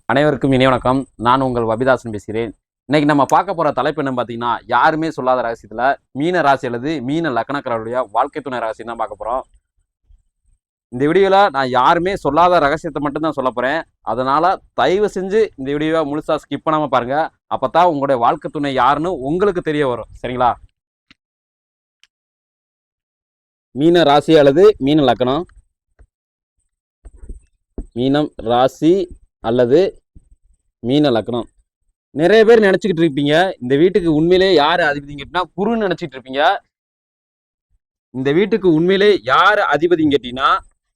அனைவருக்கும் இனிய வணக்கம். நான் உங்கள் வபிதாசன் பேசுகிறேன். இன்னைக்கு நம்ம பார்க்க போற தலைப்பு என்னன்னு பார்த்தீங்கன்னா, யாருமே சொல்லாத ரகசியத்துல மீன ராசி அல்லது மீன லக்னக்காரருடைய வாழ்க்கை துணை ரகசியம் தான் பார்க்க போறோம். இந்த வீடியோல நான் யாருமே சொல்லாத ரகசியத்தை மட்டும் தான் சொல்ல போறேன். அதனால தயவு செஞ்சு இந்த வீடியோவை முழுசா ஸ்கிப் பண்ணாம பாருங்க. அப்பதான் உங்களுடைய வாழ்க்கை துணை யாருன்னு உங்களுக்கு தெரிய வரும். சரிங்களா? மீன ராசி அல்லது மீன லக்னம். மீனம் ராசி அல்லது மீன லக்னம். நிறைய பேர் நினைச்சுக்கிட்டு இருப்பீங்க, இந்த வீட்டுக்கு உண்மையிலே யாரு அதிபதின்னு கேட்டீங்கன்னா குருன்னு நினைச்சிட்டு இருப்பீங்க. இந்த வீட்டுக்கு உண்மையிலே யாரு அதிபதின்னு கேட்டீங்கன்னா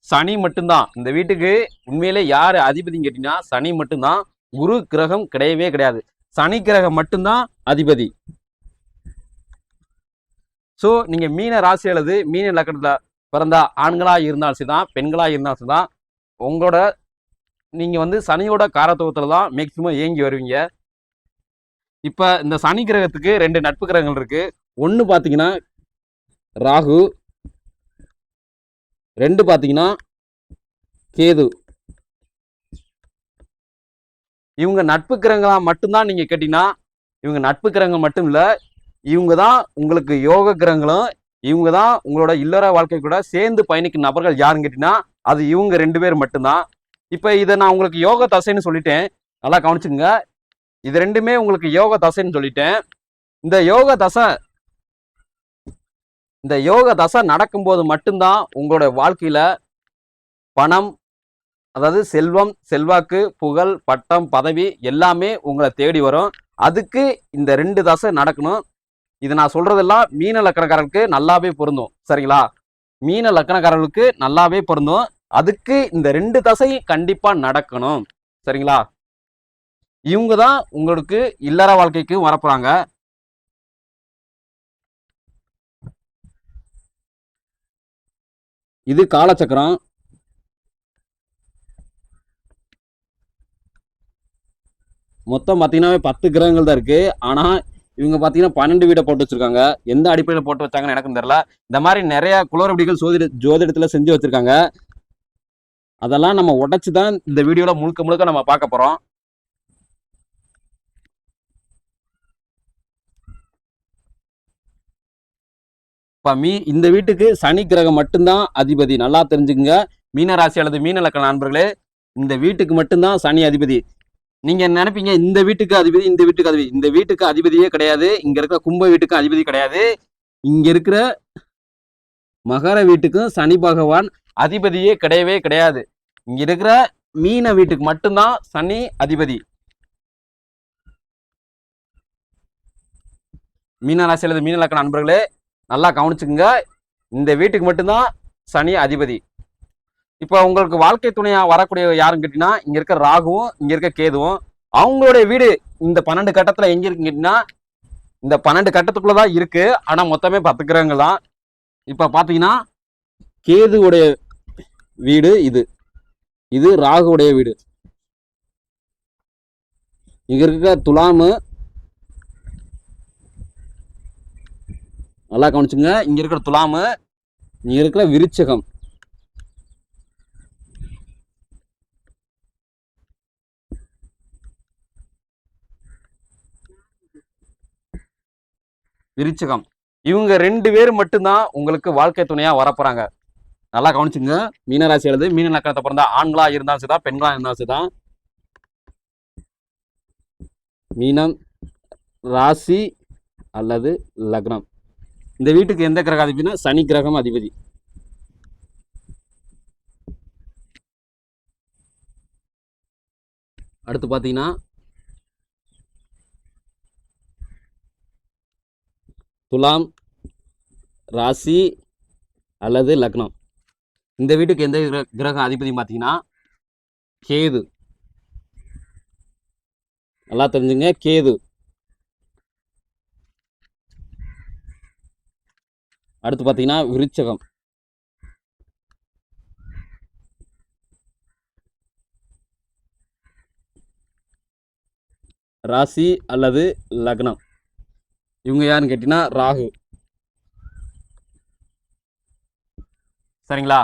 சனி மட்டும்தான். இந்த வீட்டுக்கு உண்மையிலே யாரு அதிபதின்னு கேட்டீங்கன்னா சனி மட்டும்தான். குரு கிரகம் கிடையவே கிடையாது. சனி கிரகம் மட்டும்தான் அதிபதி. ஸோ நீங்க மீன ராசி அல்லது மீன லக்னத்துல பிறந்த ஆண்களா இருந்தாலும் சரிதான், பெண்களா இருந்தாலும் சரிதான், உங்களோட நீங்க சனியோட காரத்துவத்துல தான் மேக்சிமம் இயங்கி வருவீங்க. இப்ப இந்த சனி கிரகத்துக்கு 2 நட்பு கிரகங்கள் இருக்கு. ஒன்னு பாத்தீங்கன்னா ராகு, 2 பாத்தீங்கன்னா கேது. இவங்க நட்பு கிரகங்களா மட்டும்தான் நீங்க கேட்டீங்கன்னா, இவங்க நட்பு கிரகங்கள் மட்டும் இல்ல, இவங்க தான் உங்களுக்கு யோக கிரகங்களும், இவங்க தான் உங்களோட இல்லற வாழ்க்கை கூட சேர்ந்து பயணிக்கும் நபர்கள் யாருன்னு கேட்டீங்கன்னா அது இவங்க 2 பேர் மட்டும்தான். இப்ப இதை நான் உங்களுக்கு யோக தசைன்னு சொல்லிட்டேன், நல்லா கவனிச்சுங்க. இது ரெண்டுமே உங்களுக்கு யோக தசைன்னு சொல்லிட்டேன். இந்த யோக தசை நடக்கும்போது மட்டும்தான் உங்களோட வாழ்க்கையில பணம், அதாவது செல்வம், செல்வாக்கு, புகழ், பட்டம், பதவி எல்லாமே உங்களை தேடி வரும். அதுக்கு இந்த 2 தசை நடக்கணும். இது நான் சொல்றதெல்லாம் மீன லக்கணக்காரர்களுக்கு நல்லாவே பொருந்தும். சரிங்களா? மீன லக்கணக்காரர்களுக்கு நல்லாவே பொருந்தும். அதுக்கு இந்த 2 தசை கண்டிப்பா நடக்கணும். சரிங்களா? இவங்க தான் உங்களுக்கு இல்லற வாழ்க்கைக்கு வரப்போறாங்க. இது காலச்சக்கரம். மொத்தம் பாத்தீங்கன்னா 10 கிரகங்கள் தான் இருக்கு. ஆனா இவங்க பாத்தீங்கன்னா 12 வீடை போட்டு வச்சிருக்காங்க. எந்த அடிப்படையில் போட்டு வச்சாங்கன்னு எனக்கும் தெரியல. இந்த மாதிரி நிறைய குளறுபடிகள் ஜோதிடத்துல செஞ்சு வச்சிருக்காங்க. அதெல்லாம் நம்ம உடைச்சுதான் இந்த வீடியோல முழுக்க முழுக்க நம்ம பார்க்க போறோம். இப்ப இந்த வீட்டுக்கு சனி கிரகம் மட்டும்தான் அதிபதி. நல்லா தெரிஞ்சுக்குங்க மீனராசி அல்லது மீன லக்ன நண்பர்களே, இந்த வீட்டுக்கு மட்டும்தான் சனி அதிபதி. நீங்க நினைப்பீங்க இந்த வீட்டுக்கு அதிபதி, இந்த வீட்டுக்கு அதிபதி. இந்த வீட்டுக்கு அதிபதியே கிடையாது. இங்க இருக்கிற கும்ப வீட்டுக்கு அதிபதி கிடையாது. இங்க இருக்கிற மகர வீட்டுக்கும் சனி பகவான் அதிபதியே கிடையவே கிடையாது. இங்க இருக்கிற மீன வீட்டுக்கு மட்டும்தான் சனி அதிபதி. மீன ராசி அல்லது மீன லக்ன நண்பர்களே, நல்லா கவனிச்சுங்க. இந்த வீட்டுக்கு மட்டும்தான் சனி அதிபதி. இப்போ உங்களுக்கு வாழ்க்கை துணையா வரக்கூடிய யாருன்னு கேட்டீங்கன்னா இங்க இருக்க ராகுவும் இங்க இருக்க கேதுவும். அவங்களுடைய வீடு இந்த 12 கட்டத்துல எங்க இருக்குன்னு கேட்டீங்கன்னா இந்த 12 கட்டத்துக்குள்ளதான் இருக்கு. ஆனா மொத்தமே 10 கிரகங்கள் தான். இப்ப பாத்தீங்கன்னா கேதுவுடைய வீடு இது, இது ராகுவுடைய வீடு. இங்க இருக்க துலாமு, நல்லா கவனிச்சுங்க. இங்க இருக்கிற துலாமு, இங்க இருக்கிற விருச்சகம். விருச்சகம் இவங்க 2 பேர் மட்டும்தான் உங்களுக்கு வாழ்க்கை துணையா வரப்போறாங்க. நல்லா கவனிச்சுங்க. மீனராசி அல்லது மீன லக்கணத்தை பிறந்த ஆண்களா இருந்தாலும் சரிதான், பெண்களா இருந்தாலும் சரிதான். மீனம் ராசி அல்லது லக்னம். இந்த வீட்டுக்கு எந்த கிரகம் அதிபதினா சனி கிரகம் அதிபதி. அடுத்து பாத்தீங்கன்னா துலாம் ராசி அல்லது லக்னம். இந்த வீட்டுக்கு எந்த கிரகம் அதிபதி பார்த்தீங்கன்னா கேது. நல்லா தெரிஞ்சுங்க, கேது. அடுத்து பார்த்தீங்கன்னா விருச்சகம். ராசி அல்லது லக்னம். இவங்க யாருன்னு கேட்டீங்கன்னா ராகு. சரிங்களா?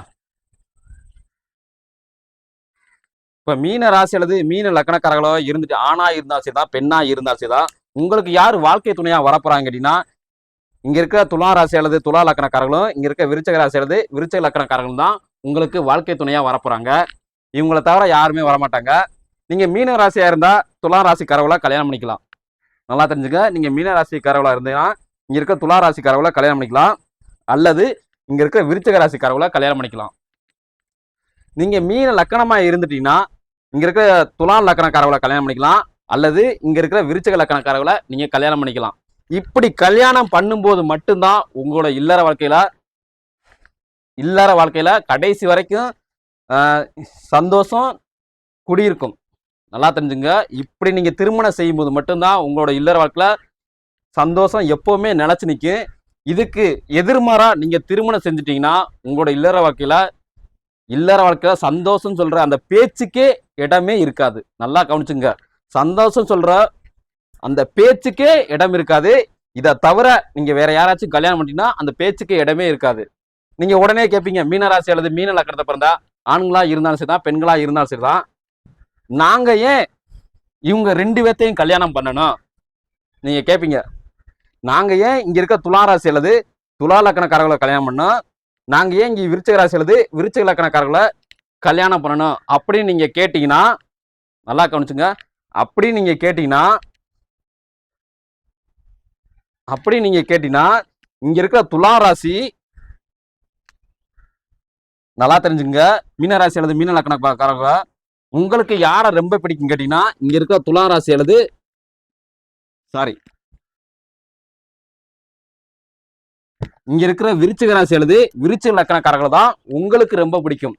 இப்ப மீன ராசி அல்லது மீன லக்கணக்காரர்களோ இருந்துட்டு ஆணா இருந்தா சரிதான், பெண்ணா இருந்தா சரிதான், உங்களுக்கு யார் வாழ்க்கை துணையா வரப்போறாங்க அப்படின்னா, இங்க இருக்க துலா ராசி அல்லது துலா லக்கணக்காரர்களும், இங்க இருக்க விருச்சக ராசி அல்லது விருச்சக லக்கணக்காரர்களும் தான் உங்களுக்கு வாழ்க்கை துணையா வரப்போறாங்க. இவங்களை தவிர யாருமே வரமாட்டாங்க. நீங்க மீன ராசியா இருந்தா துலா ராசிக்காரவளை கல்யாணம் பண்ணிக்கலாம். நல்லா தெரிஞ்சுக்க, நீங்க மீன ராசிக்காரவளா இருந்தீங்கன்னா இங்க இருக்க துலா ராசிக்காரவளை கல்யாணம் பண்ணிக்கலாம், அல்லது இங்க இருக்க விருச்சக ராசிக்காரவளை கல்யாணம் பண்ணிக்கலாம். நீங்க மீன லக்கணமா இருந்துட்டீங்கன்னா இங்க இருக்க துலா லக்கணக்காரவளை கல்யாணம் பண்ணிக்கலாம், அல்லது இங்க இருக்கிற விருச்சக லக்கணக்காரவளை நீங்க கல்யாணம் பண்ணிக்கலாம். இப்படி கல்யாணம் பண்ணும்போது மட்டும்தான் உங்களோட இல்லற வாழ்க்கையில கடைசி வரைக்கும் சந்தோஷம் குடியிருக்கும். நல்லா தெரிஞ்சுங்க. இப்படி நீங்க திருமணம் செய்யும்போது மட்டும்தான் உங்களோட இல்லற வாழ்க்கையில சந்தோஷம் எப்பவுமே நிலைச்சு நிற்கும். இதுக்கு எதிர்மாறா நீங்க திருமணம் செஞ்சுட்டீங்கன்னா உங்களோட இல்லற வாழ்க்கையில சந்தோஷம் சொல்ற அந்த பேச்சுக்கே இடமே இருக்காது. நல்லா கவனிச்சுங்க. சந்தோஷம் சொல்ற அந்த பேச்சுக்கே இடம் இருக்காது. இதை தவிர நீங்க வேற யாராச்சும் கல்யாணம் பண்ணிட்டீங்கன்னா அந்த பேச்சுக்கே இடமே இருக்காது. நீங்க உடனே கேட்பீங்க, மீனராசி அல்லது மீன லக்கணத்தை பிறந்தா ஆண்களா இருந்தாலும் சரிதான், பெண்களா இருந்தாலும் சரிதான், நாங்க ஏன் இவங்க 2 பேர்த்தையும் கல்யாணம் பண்ணணும்? நீங்க கேட்பீங்க, நாங்க ஏன் இங்க இருக்க துலா ராசி அல்லது துலா லக்கணக்காரர்களை கல்யாணம் பண்ணோம், நாங்க ஏன் இங்க விருச்சக ராசி அல்லது விருச்சக லக்கணக்காரர்களை கல்யாணம் பண்ணணும் அப்படின்னு நீங்க கேட்டீங்கன்னா, நல்லா கவனிச்சுங்க, அப்படி நீங்க கேட்டீங்கன்னா இங்க இருக்கிற துலா ராசி, நல்லா தெரிஞ்சுங்க, மீனராசி அல்லது மீன லக்கணக்காரங்க உங்களுக்கு யாரை ரொம்ப பிடிக்கும் கேட்டீங்கன்னா இங்க இருக்கிற துலா ராசி அல்லது இங்க இருக்கிற விருச்சிக ராசி அல்லது விருச்சிக லக்கணக்காரர்கள் தான் உங்களுக்கு ரொம்ப பிடிக்கும்.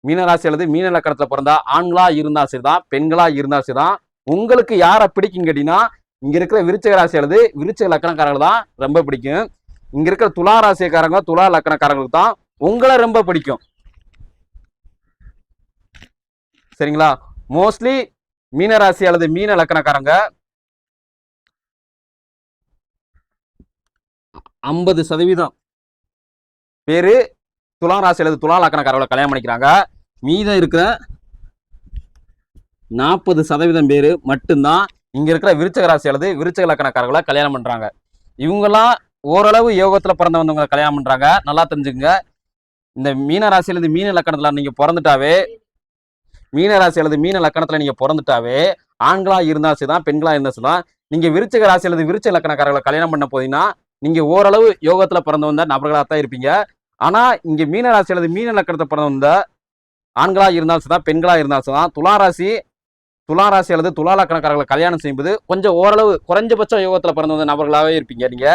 மீனராசி அல்லது மீன லக்கணத்துல பிறந்தா ஆண்களா இருந்தா சரிதான், பெண்களா இருந்தா சரிதான், உங்களுக்கு யாரை பிடிக்கும் கேட்டீங்கன்னா இங்க இருக்கிற விருச்சிக ராசி அல்லது விருச்சிக லக்கணக்காரர்கள் தான் ரொம்ப பிடிக்கும். இங்க இருக்கிற துலா ராசிக்காரங்க துலா லக்கணக்காரங்களுக்கு தான் உங்களை ரொம்ப பிடிக்கும். சரிங்களா? மோஸ்ட்லி மீனராசி அல்லது மீன லக்கணக்காரங்க 50% பேரு துலா ராசி அல்லது துலா லக்கணக்காரர்களை கல்யாணம் பண்ணிக்கிறாங்க. மீதம் இருக்கிற 40% பேரு மட்டும்தான் இங்க இருக்கிற விருச்சக ராசி அல்லது விருச்சக லக்கணக்காரர்களை கல்யாணம் பண்றாங்க. இவங்கெல்லாம் ஓரளவு யோகத்துல பிறந்து வந்தவங்க கல்யாணம் பண்றாங்க. நல்லா தெரிஞ்சுக்கங்க. இந்த மீன ராசி அல்லது மீன லக்கணத்துல நீங்க பிறந்துட்டாவே, ஆண்களா இருந்தா சரிதான், பெண்களா இருந்தா சரிதான், நீங்க விருச்சக ராசி அல்லது விருச்சக லக்கணக்காரர்களை கல்யாணம் பண்ண போதீங்கன்னா நீங்க ஓரளவு யோகத்துல பிறந்து வந்த நபர்களாக தான் இருப்பீங்க. ஆனா இங்க மீன ராசி அல்லது மீன லக்கணத்தை பிறந்து வந்த ஆண்களா இருந்தாலும் சரிதான், பெண்களா இருந்தாலும் சரிதான், துலா ராசி அல்லது துலா லக்கணக்காரர்களை கல்யாணம் செய்யும்போது கொஞ்சம் ஓரளவு குறைஞ்சபட்சம் யோகத்துல பிறந்து வந்த நபர்களாகவே இருப்பீங்க நீங்க.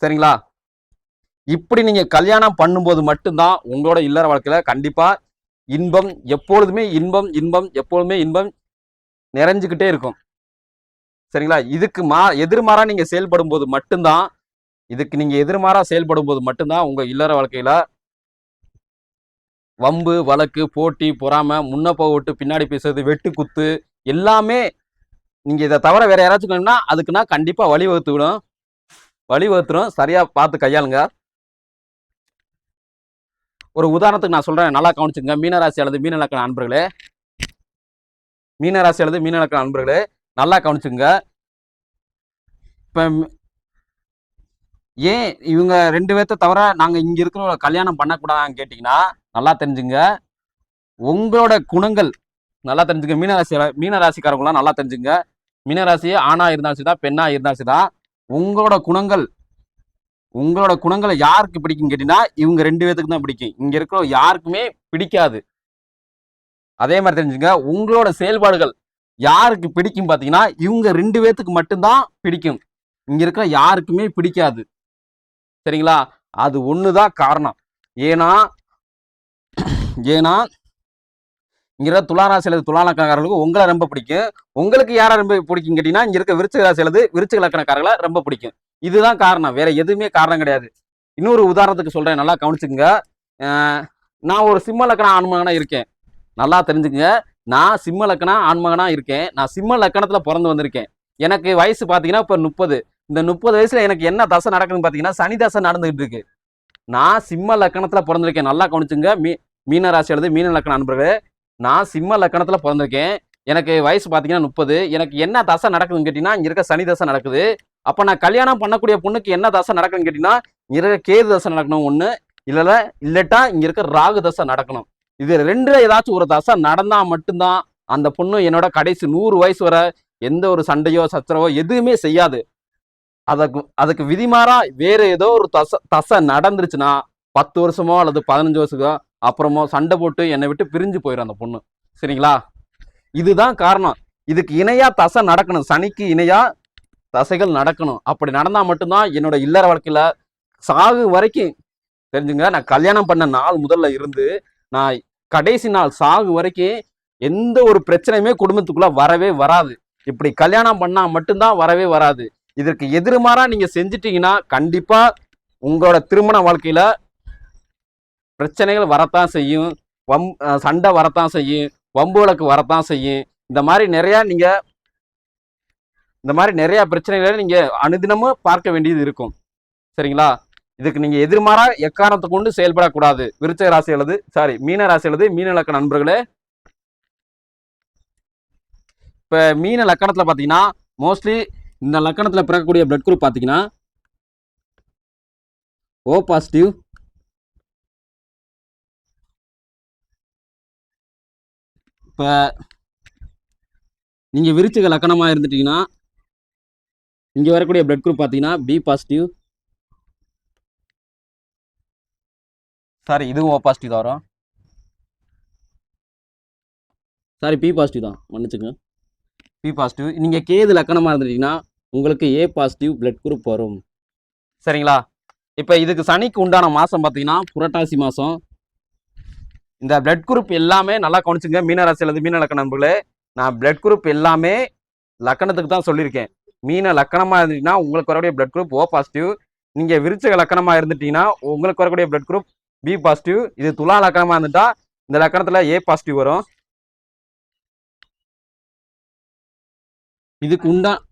சரிங்களா? இப்படி நீங்க கல்யாணம் பண்ணும்போது மட்டும்தான் உங்களோட இல்லற வாழ்க்கையில கண்டிப்பா இன்பம் எப்பொழுதுமே இன்பம் நிறைஞ்சுக்கிட்டே இருக்கும். சரிங்களா? இதுக்கு எதிர்மாறா நீங்க செயல்படும் போது மட்டும்தான் உங்க இல்லற வாழ்க்கையில வம்பு வழக்கு போட்டி பொறாமை முன்ன போக விட்டு பின்னாடி பேசுறது வெட்டு குத்து எல்லாமே. நீங்க இதை தவிர வேற யாராச்சும் அதுக்குன்னா கண்டிப்பா வழிவகுத்துரும். சரியா பார்த்து கையாளுங்க. ஒரு உதாரணத்துக்கு நான் சொல்றேன், நல்லா கவனிச்சுங்க. மீனராசி அல்லது மீன லக்கண அன்பர்களே நல்லா கவனிச்சுங்க. இப்ப ஏன் இவங்க 2 பேர்த்த தவிர நாங்க இங்க இருக்கிற கல்யாணம் பண்ணக்கூடாதான்னு கேட்டீங்கன்னா, நல்லா தெரிஞ்சுங்க, உங்களோட குணங்கள் நல்லா தெரிஞ்சுங்க. மீனராசிக்காரங்களாம் நல்லா தெரிஞ்சுங்க. மீனராசி ஆணா இருந்தாலும் சரிதான், பெண்ணா இருந்தாலும் சரிதான், உங்களோட குணங்களை யாருக்கு பிடிக்கும் கேட்டீங்கன்னா இவங்க 2 பேத்துக்கு தான் பிடிக்கும். இங்க இருக்கிற யாருக்குமே பிடிக்காது. அதே மாதிரி தெரிஞ்சுங்க, உங்களோட செயல்பாடுகள் யாருக்கு பிடிக்கும் பாத்தீங்கன்னா இவங்க 2 பேத்துக்கு மட்டும்தான் பிடிக்கும். இங்க இருக்கிற யாருக்குமே பிடிக்காது. சரிங்களா? அது ஒண்ணுதான் காரணம். ஏன்னா இங்க துலா ராசி அல்லது துலா லக்கணக்காரர்களுக்கு உங்களை ரொம்ப பிடிக்கும். உங்களுக்கு யாரை ரொம்ப பிடிக்கும் கேட்டீங்கன்னா இங்க இருக்க விருச்சிக ராசி அல்லது விருச்சிக லக்கணக்காரர்களை ரொம்ப பிடிக்கும். இதுதான் காரணம், வேற எதுவுமே காரணம் கிடையாது. இன்னொரு உதாரணத்துக்கு சொல்றேன், நல்லா கவனிச்சுங்க. நான் ஒரு சிம்ம லக்கண ஆண்மகனா இருக்கேன். நல்லா தெரிஞ்சுக்கங்க, நான் சிம்ம லக்கண ஆண்மகனா இருக்கேன். நான் சிம்ம லக்கணத்துல பிறந்து வந்திருக்கேன். எனக்கு வயசு பாத்தீங்கன்னா இப்ப 30. இந்த 30 வயசுல எனக்கு என்ன தசை நடக்குதுன்னு பாத்தீங்கன்னா சனி தசை நடந்துகிட்டு இருக்கு. நான் சிம்ம லக்கணத்துல பிறந்திருக்கேன். நல்லா கவனிச்சுங்க மீன ராசி அல்லது மீன லக்கண அன்பர்களே, நான் சிம்ம லக்கணத்துல பிறந்திருக்கேன். எனக்கு வயசு பார்த்தீங்கன்னா 30. எனக்கு என்ன தசை நடக்குதுன்னு கேட்டீங்கன்னா, இங்க இருக்க சனி தசை நடக்குது. அப்ப நான் கல்யாணம் பண்ணக்கூடிய பொண்ணுக்கு என்ன தசை நடக்குதுன்னு கேட்டீங்கன்னா, இங்க இருக்க கேது தசை நடக்கணும் ஒண்ணு. இல்லட்டா இங்க இருக்க ராகு தசை நடக்கணும். இது 2ல ஏதாச்சும் ஒரு தசை நடந்தா மட்டும்தான் அந்த பொண்ணு என்னோட கடைசி 100 வயசு வரை எந்த ஒரு சண்டையோ சச்சரவோ எதுவுமே செய்யாது. அதுக்கு விதிமாறா வேற ஏதோ ஒரு தசை நடந்துருச்சுன்னா 10 வருஷமோ அல்லது 15 வருஷமோ அப்புறமோ சண்டை போட்டு என்னை விட்டு பிரிஞ்சு போயிடும் அந்த பொண்ணு. சரிங்களா? இதுதான் காரணம். இதுக்கு இணையா தசை நடக்கணும். சனிக்கு இணையா தசைகள் நடக்கணும். அப்படி நடந்தா மட்டும்தான் என்னோட இல்லற வாழ்க்கையில சாகு வரைக்கும் தெரிஞ்சுங்க. நான் கல்யாணம் பண்ண நாள் முதல்ல இருந்து நான் கடைசி நாள் சாகு வரைக்கும் எந்த ஒரு பிரச்சனையுமே குடும்பத்துக்குள்ள வரவே வராது. இப்படி கல்யாணம் பண்ணா மட்டும்தான் வரவே வராது. இதற்கு எதிர்மாறா நீங்க செஞ்சிட்டீங்கன்னா கண்டிப்பா உங்களோட திருமண வாழ்க்கையில பிரச்சனைகள் வரத்தான் செய்யும். சண்டை வரத்தான் செய்யும். வம்பு வழக்கு வரத்தான் செய்யும். இந்த மாதிரி நிறைய பிரச்சனைகளை நீங்க அனுதினமும் பார்க்க வேண்டியது இருக்கும். சரிங்களா? இதுக்கு நீங்க எதிர்மாறா எக்காரணத்தை கொண்டு செயல்படக்கூடாது. விருச்சிக ராசி அல்லது மீன ராசி அல்லது மீன லக்கண நண்பர்களே. இப்ப மீன லக்கணத்துல பாத்தீங்கன்னா மோஸ்ட்லி இந்த லக்கணத்துல பிறக்கக்கூடிய பிளட் குரூப் பாத்தீங்கன்னா ஓ பாசிட்டிவ், இப்ப நீங்க விருச்சிக லக்கணமா இருந்துட்டீங்கன்னா இங்க வரக்கூடிய பிளட் குரூப் பாத்தீங்கன்னா பி பாசிட்டிவ். இதுவும் ஓ பாசிட்டிவ் தான் வரும். பி பாசிட்டிவ் தான், மன்னிச்சுங்க. B positive. நீங்க கேது லக்கணமா இருந்துட்டீங்கன்னா உங்களுக்கு ஏ பாசிட்டிவ் பிளட் குரூப் வரும். சரிங்களா? இப்ப இதுக்கு சனிக்கு உண்டான மாசம் பாத்தீங்கன்னா புரட்டாசி மாசம். இந்த பிளட் குரூப் எல்லாமே நல்லா கவனிச்சுங்க. மீனராசி அல்லது மீன லக்கண நண்பர்களே, நான் பிளட் குரூப் எல்லாமே லக்கணத்துக்கு தான் சொல்லியிருக்கேன். மீன லக்கணமா இருந்துட்டீங்கன்னா உங்களுக்கு வரக்கூடிய பிளட் குரூப் ஓ பாசிட்டிவ். நீங்க விருச்சிக லக்கணமா இருந்துட்டீங்கன்னா உங்களுக்கு வரக்கூடிய பிளட் குரூப் பி பாசிட்டிவ். இது துலா லக்கணமா இருந்துட்டா இந்த லக்கணத்துல ஏ பாசிட்டிவ் வரும்.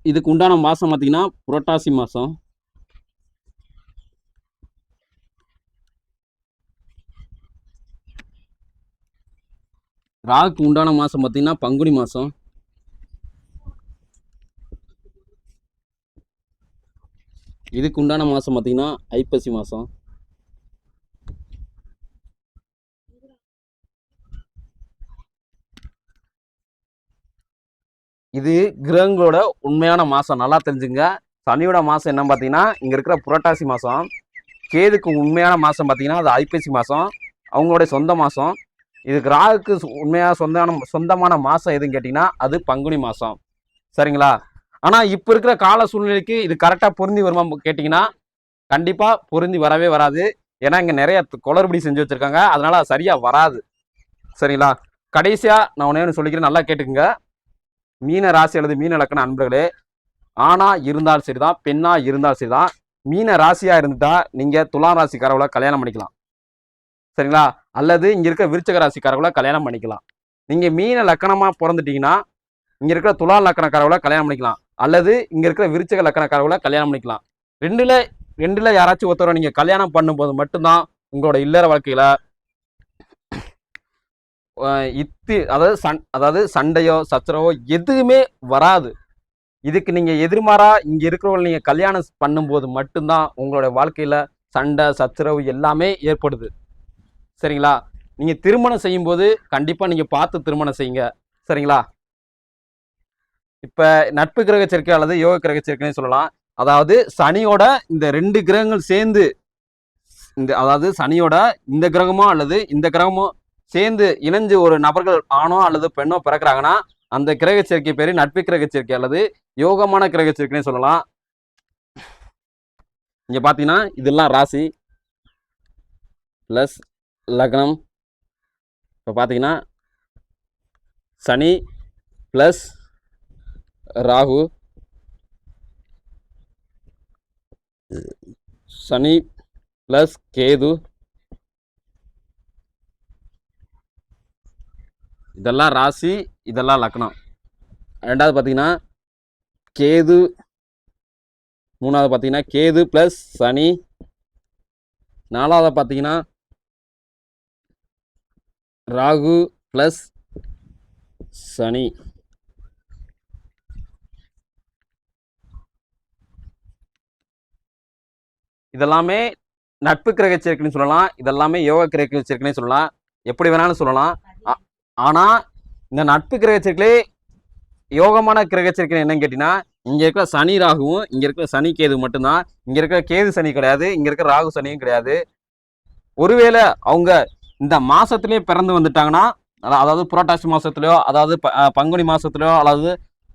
இதுக்கு உண்டான மாசம் பார்த்தீங்கன்னா புரட்டாசி மாசம். ராகுக்கு உண்டான மாசம் பார்த்தீங்கன்னா பங்குனி மாசம். இதுக்கு உண்டான மாசம் பார்த்தீங்கன்னா ஐப்பசி மாசம். இது கிரகங்களோட உண்மையான மாசம், நல்லா தெரிஞ்சுங்க. சனியோட மாசம் என்ன பார்த்தீங்கன்னா இங்க இருக்கிற புரட்டாசி மாசம். கேதுக்கு உண்மையான மாசம் பார்த்தீங்கன்னா அது ஐப்பசி மாசம், அவங்களுடைய சொந்த மாசம். இதுக்கு ராகுக்கு உண்மையாக சொந்தமான மாசம் எதுன்னு கேட்டிங்கன்னா அது பங்குனி மாசம். சரிங்களா? ஆனால் இப்போ இருக்கிற கால சூழ்நிலைக்கு இது கரெக்டாக பொருந்தி வருமா கேட்டிங்கன்னா கண்டிப்பாக பொருந்தி வரவே வராது. ஏன்னா இங்கே நிறைய குளறுபடி செஞ்சு வச்சுருக்காங்க, அதனால சரியாக வராது. சரிங்களா? கடைசியாக நான் ஒன்று சொல்லிக்கிறேன், நல்லா கேட்டுக்குங்க. மீன ராசி அல்லது மீன லக்கண அன்பர்களே, ஆணா இருந்தாலும் சரிதான், பெண்ணா இருந்தாலும் சரிதான், மீன ராசியா இருந்துட்டா நீங்க துலாம் ராசிக்காரவளை கல்யாணம் பண்ணிக்கலாம். சரிங்களா? அல்லது இங்க இருக்க விருச்சிக ராசிக்காரவளை கல்யாணம் பண்ணிக்கலாம். நீங்க மீன லக்கணமா பிறந்துட்டீங்கன்னா இங்க இருக்கிற துலா லக்கணக்காரவளை கல்யாணம் பண்ணிக்கலாம், அல்லது இங்க இருக்கிற விருச்சிக லக்கணக்காரவளை கல்யாணம் பண்ணிக்கலாம். ரெண்டுல யாராச்சும் ஒருத்தரை நீங்க கல்யாணம் பண்ணும்போது மட்டும்தான் உங்களோட இல்லற வாழ்க்கையில அதாவது சண்டையோ சச்சரவோ எதுவுமே வராது. இதுக்கு நீங்க எதிர்மாறா இங்க இருக்கிறவங்க நீங்க கல்யாணம் பண்ணும்போது மட்டும்தான் உங்களோட வாழ்க்கையில சண்டை சச்சரவு எல்லாமே ஏற்படுது. சரிங்களா? நீங்க திருமணம் செய்யும் போது கண்டிப்பா நீங்க பார்த்து திருமணம் செய்யுங்க. சரிங்களா? இப்ப நட்பு கிரக சேர்க்கை அல்லது யோக கிரக சேர்க்கைன்னு சொல்லலாம். அதாவது சனியோட இந்த 2 கிரகங்கள் சேர்ந்து அதாவது சனியோட இந்த கிரகமோ அல்லது இந்த கிரகமோ சேர்ந்து இணைஞ்சு ஒரு நபர்கள் ஆணோ அல்லது பெண்ணோ பிறக்கிறாங்கன்னா அந்த கிரக சேர்க்கை பேரு நட்பு கிரக சேர்க்கை அல்லது யோகமான கிரக சேர்க்கைன்னு சொல்லலாம். இங்க பாத்தீங்கன்னா இதெல்லாம் ராசி பிளஸ் லக்னம். இப்போ பாத்தீங்கன்னா சனி பிளஸ் ராகு, சனி பிளஸ் கேது, இதெல்லாம் ராசி, இதெல்லாம் லக்னம். ரெண்டாவது பார்த்தீங்கன்னா கேது, மூணாவது பார்த்தீங்கன்னா கேது பிளஸ் சனி, நாலாவது பார்த்தீங்கன்னா ராகு பிளஸ் சனி. இதெல்லாமே நட்பு கிரக சேர்க்கைன்னு சொல்லலாம். இதெல்லாமே யோக கிரக சேர்க்கைன்னு சொல்லலாம். எப்படி வேணாலும் சொல்லலாம். ஆனா இந்த நட்பு கிரக சேர்க்கையிலே யோகமான கிரக சேர்க்கை என்னன்னு கேட்டீங்கன்னா, இங்க இருக்கிற சனி ராகுவும் இங்க இருக்கிற சனி கேது மட்டும்தான். இங்க இருக்கிற கேது சனி கிடையாது, இங்க இருக்கிற ராகு சனியும் கிடையாது. ஒருவேளை அவங்க இந்த மாசத்திலேயே பிறந்து வந்துட்டாங்கன்னா, அதாவது புரட்டாசி மாசத்துலயோ, அதாவது பங்குனி மாசத்துலயோ,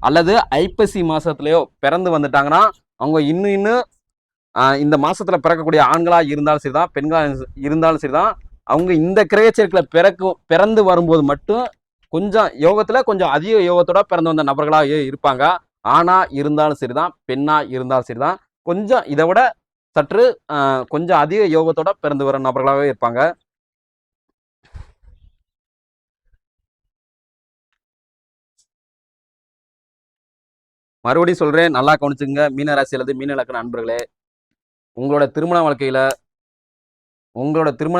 அல்லது ஐப்பசி மாசத்துலயோ பிறந்து வந்துட்டாங்கன்னா, அவங்க இன்னும் இந்த மாசத்துல பிறக்கக்கூடிய ஆண்களா இருந்தாலும் சரிதான், பெண்களா இருந்தாலும் சரிதான், அவங்க இந்த கிரக சேர்க்கையில பிறந்து வரும்போது மட்டும் கொஞ்சம் யோகத்துல கொஞ்சம் அதிக யோகத்தோட பிறந்து வந்த நபர்களாக இருப்பாங்க. ஆணா இருந்தாலும் சரிதான், பெண்ணா இருந்தாலும் சரிதான், கொஞ்சம் இதை விட சற்று கொஞ்சம் அதிக யோகத்தோட பிறந்து வர நபர்களாகவே இருப்பாங்க. மறுபடியும் சொல்றேன், நல்லா கவனிச்சுங்க மீன ராசி அல்லது மீன லக்ன நண்பர்களே. உங்களோட திருமண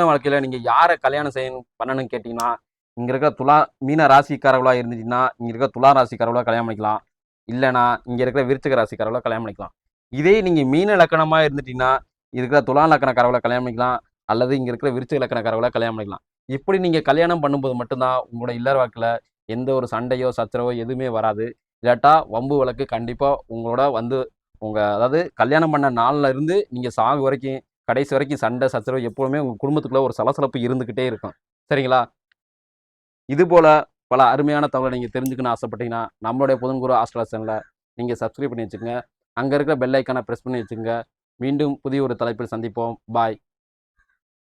வாழ்க்கையில நீங்க யாரை கல்யாணம் பண்ணணும்னு கேட்டீங்கன்னா, இங்க இருக்க மீன ராசிக்காரர்களா இருந்துச்சுன்னா இங்க இருக்க துலா ராசிக்காரர்களா கல்யாணம் பண்ணிக்கலாம். இல்லைன்னா இங்க இருக்கிற விருச்சிக ராசிக்காரர்களா கல்யாணம் பண்ணிக்கலாம். இதே நீங்க மீன லக்கணமா இருந்துட்டீங்கன்னா இருக்கிற துலா லக்கணக்காரர்களை கல்யாணம் பண்ணிக்கலாம், அல்லது இங்க இருக்கிற விருச்சிக லக்கணக்காரர்களை கல்யாணம் பண்ணிக்கலாம். இப்படி நீங்க கல்யாணம் பண்ணும்போது மட்டும்தான் உங்களோட இல்லற வாழ்க்கையில எந்த ஒரு சண்டையோ சச்சரவோ எதுவுமே வராது. இல்லாட்டா வம்பு வழக்கு கண்டிப்பா உங்களோட வந்து அதாவது கல்யாணம் பண்ண நாள்ல இருந்து நீங்க சாகு வரைக்கும் கடைசி வரைக்கும் சண்டை சச்சரவு எப்பவுமே உங்க குடும்பத்துக்குள்ள ஒரு சலசலப்பு இருந்துகிட்டே இருக்கும். சரிங்களா? இது போல பல அருமையான தகவலை நீங்க தெரிஞ்சுக்கணும்னு ஆசைப்பட்டீங்கன்னா, நம்மளுடைய புதன்குரு ஆஸ்ட்ராலஜி சேனலை நீங்க சப்ஸ்கிரைப் பண்ணி வச்சுக்கோங்க. அங்க இருக்கிற பெல் ஐக்கானை பிரஸ் பண்ணி வச்சுக்கோங்க. மீண்டும் புதிய ஒரு தலைப்பில் சந்திப்போம். பாய்.